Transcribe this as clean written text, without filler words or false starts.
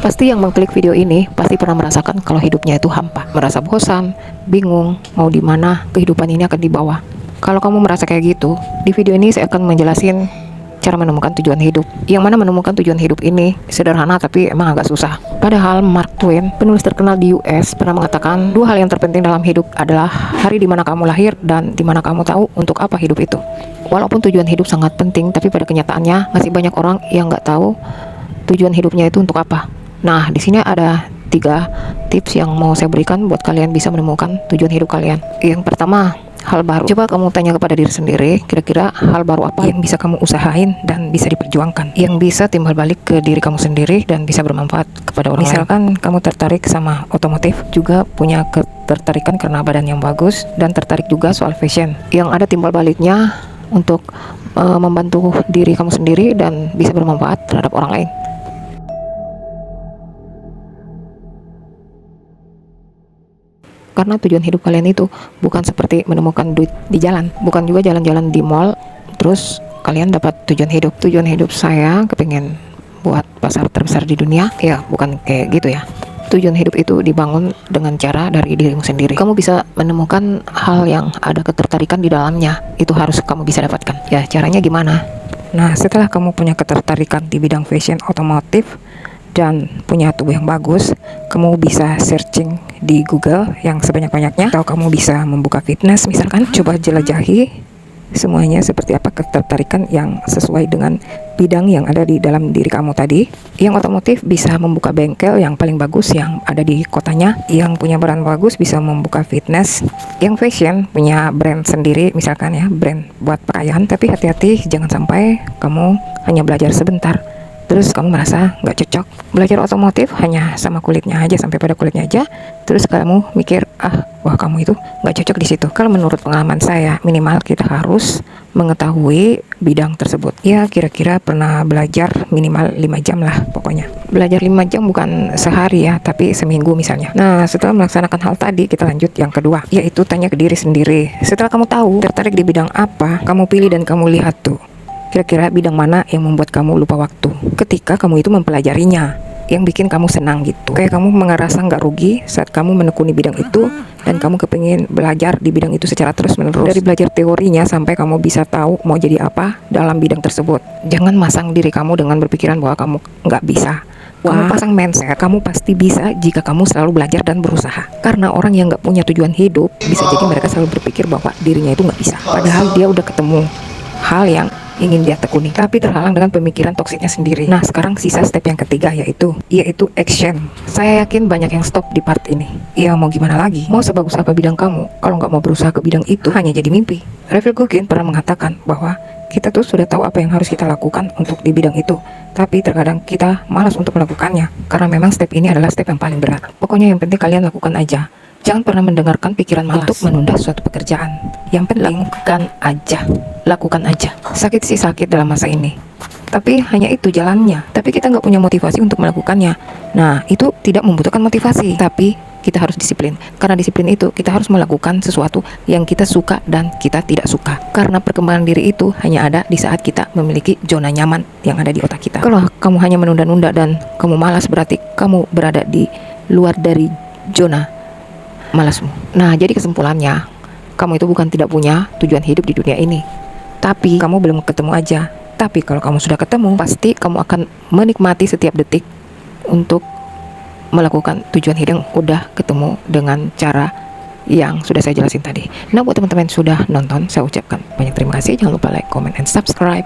Pasti yang mengklik video ini pasti pernah merasakan kalau hidupnya itu hampa, merasa bosan, bingung, mau di mana kehidupan ini akan dibawa. Kalau kamu merasa kayak gitu, di video ini saya akan menjelasin cara menemukan tujuan hidup. Yang mana menemukan tujuan hidup ini sederhana tapi emang agak susah. Padahal Mark Twain, penulis terkenal di US, pernah mengatakan dua hal yang terpenting dalam hidup adalah hari di mana kamu lahir dan di mana kamu tahu untuk apa hidup itu. Walaupun tujuan hidup sangat penting, tapi pada kenyataannya masih banyak orang yang nggak tahu tujuan hidupnya itu untuk apa. Nah, di sini ada 3 tips yang mau saya berikan buat kalian bisa menemukan tujuan hidup kalian. Yang pertama, hal baru. Coba kamu tanya kepada diri sendiri, kira-kira hal baru apa yang bisa kamu usahain dan bisa diperjuangkan, yang bisa timbal balik ke diri kamu sendiri dan bisa bermanfaat kepada orang lain. Misalkan kamu tertarik sama otomotif, juga punya ketertarikan karena badan yang bagus, dan tertarik juga soal fashion, yang ada timbal baliknya untuk membantu diri kamu sendiri dan bisa bermanfaat terhadap orang lain. Karena tujuan hidup kalian itu bukan seperti menemukan duit di jalan, bukan juga jalan-jalan di mall terus kalian dapat tujuan hidup. Tujuan hidup saya kepingin buat pasar terbesar di dunia, ya bukan kayak gitu ya. Tujuan hidup itu dibangun dengan cara dari dirimu sendiri. Kamu bisa menemukan hal yang ada ketertarikan di dalamnya, itu harus kamu bisa dapatkan. Ya, caranya gimana? Nah, setelah kamu punya ketertarikan di bidang fashion otomotif dan punya tubuh yang bagus, kamu bisa searching di Google yang sebanyak-banyaknya, atau kamu bisa membuka fitness misalkan. Coba jelajahi semuanya seperti apa ketertarikan yang sesuai dengan bidang yang ada di dalam diri kamu tadi. Yang otomotif bisa membuka bengkel yang paling bagus yang ada di kotanya. Yang punya brand bagus bisa membuka fitness. Yang fashion punya brand sendiri misalkan ya, brand buat pakaian. Tapi hati-hati, jangan sampai kamu hanya belajar sebentar terus kamu merasa nggak cocok. Belajar otomotif hanya sama kulitnya aja, sampai pada kulitnya aja, terus kamu mikir, wah kamu itu nggak cocok di situ. Kalau menurut pengalaman saya, minimal kita harus mengetahui bidang tersebut. Ya kira-kira pernah belajar minimal 5 jam lah pokoknya. Belajar 5 jam bukan sehari ya, tapi seminggu misalnya. Nah, setelah melaksanakan hal tadi, kita lanjut yang kedua, yaitu tanya ke diri sendiri. Setelah kamu tahu tertarik di bidang apa, kamu pilih dan kamu lihat tuh, kira-kira bidang mana yang membuat kamu lupa waktu ketika kamu itu mempelajarinya, yang bikin kamu senang gitu. Kayak kamu merasa nggak rugi saat kamu menekuni bidang itu, dan kamu kepingin belajar di bidang itu secara terus-menerus. Dari belajar teorinya sampai kamu bisa tahu mau jadi apa dalam bidang tersebut. Jangan masang diri kamu dengan berpikiran bahwa kamu nggak bisa. Kamu pasang mindset, kamu pasti bisa jika kamu selalu belajar dan berusaha. Karena orang yang nggak punya tujuan hidup, bisa jadi mereka selalu berpikir bahwa dirinya itu nggak bisa. Padahal dia udah ketemu hal yang ingin dia tekuni, tapi terhalang dengan pemikiran toksiknya sendiri. Nah, sekarang sisa step yang ketiga, yaitu action. Saya yakin banyak yang stop di part ini. Ya mau gimana lagi? Mau sebagus apa bidang kamu, kalau nggak mau berusaha ke bidang itu, hanya jadi mimpi. Revil Guggen pernah mengatakan bahwa kita tuh sudah tahu apa yang harus kita lakukan untuk di bidang itu, tapi terkadang kita malas untuk melakukannya, karena memang step ini adalah step yang paling berat. Pokoknya yang penting kalian lakukan aja. Jangan pernah mendengarkan pikiran malas untuk menunda suatu pekerjaan. Yang penting lakukan aja. Sakit sih sakit dalam masa ini, tapi hanya itu jalannya. Tapi kita nggak punya motivasi untuk melakukannya. Nah, itu tidak membutuhkan motivasi, tapi kita harus disiplin. Karena disiplin itu kita harus melakukan sesuatu yang kita suka dan kita tidak suka. Karena perkembangan diri itu hanya ada di saat kita memiliki zona nyaman yang ada di otak kita. Kalau kamu hanya menunda-nunda dan kamu malas, berarti kamu berada di luar dari zona malasmu. Nah, jadi kesimpulannya, kamu itu bukan tidak punya tujuan hidup di dunia ini, tapi kamu belum ketemu aja. Tapi kalau kamu sudah ketemu, pasti kamu akan menikmati setiap detik untuk melakukan tujuan hidup yang udah ketemu dengan cara yang sudah saya jelasin tadi. Nah, buat teman-teman sudah nonton, saya ucapkan banyak terima kasih. Jangan lupa like, comment, and subscribe.